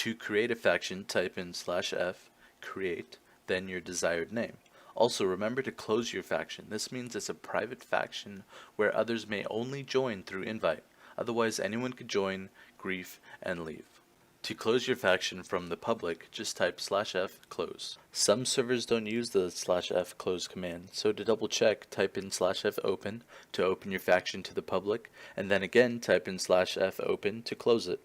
To create a faction, type in /f, create, then your desired name. Also, remember to close your faction. This means it's a private faction where others may only join through invite. Otherwise, anyone could join, grief, and leave. To close your faction from the public, just type /f close. Some servers don't use the /f close command, so to double check, type in /f open to open your faction to the public, and then again type in /f open to close it.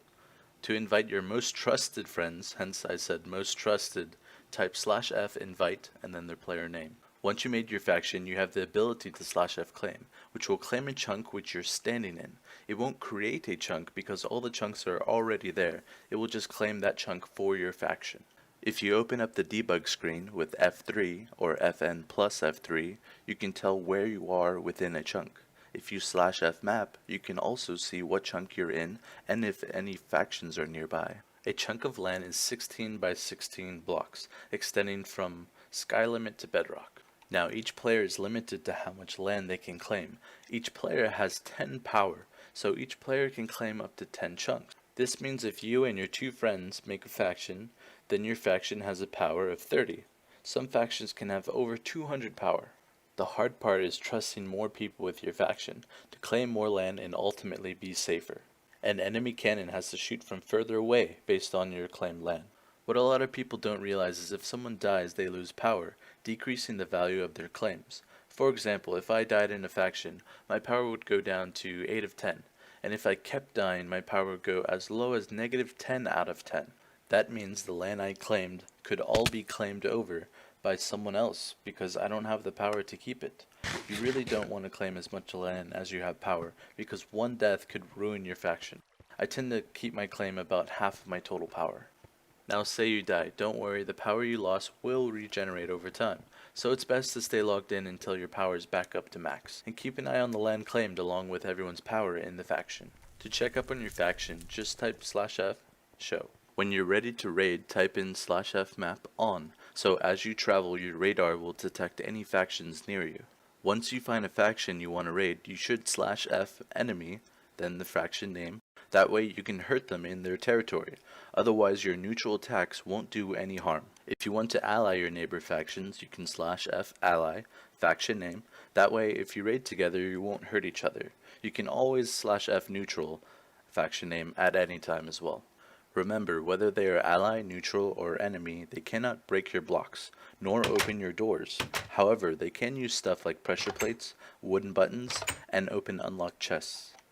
To invite your most trusted friends, hence I said most trusted, type /f invite and then their player name. Once you made your faction, you have the ability to /f claim, which will claim a chunk which you're standing in. It won't create a chunk because all the chunks are already there. It will just claim that chunk for your faction. If you open up the debug screen with F3 or Fn plus F3, you can tell where you are within a chunk. If you /f map, you can also see what chunk you're in and if any factions are nearby. A chunk of land is 16 by 16 blocks, extending from sky limit to bedrock. Now each player is limited to how much land they can claim. Each player has 10 power, so each player can claim up to 10 chunks. This means if you and your 2 friends make a faction, then your faction has a power of 30. Some factions can have over 200 power. The hard part is trusting more people with your faction to claim more land and ultimately be safer. An enemy cannon has to shoot from further away based on your claimed land. What a lot of people don't realize is if someone dies, they lose power, decreasing the value of their claims. For example, if I died in a faction, my power would go down to 8 of 10, and if I kept dying, my power would go as low as -10 out of 10. That means the land I claimed could all be claimed over by someone else because I don't have the power to keep it. You really don't want to claim as much land as you have power because one death could ruin your faction. I tend to keep my claim about half of my total power. Now say you die, don't worry, the power you lost will regenerate over time, so it's best to stay logged in until your power is back up to max, and keep an eye on the land claimed along with everyone's power in the faction. To check up on your faction, just type /f show. When you're ready to raid, type in /f map on, so as you travel your radar will detect any factions near you. Once you find a faction you want to raid, you should /f enemy, then the faction name. That way you can hurt them in their territory, otherwise your neutral attacks won't do any harm. If you want to ally your neighbor factions, you can /f ally, faction name. That way if you raid together you won't hurt each other. You can always /f neutral, faction name at any time as well. Remember, whether they are ally, neutral, or enemy, they cannot break your blocks, nor open your doors. However, they can use stuff like pressure plates, wooden buttons, and open unlocked chests.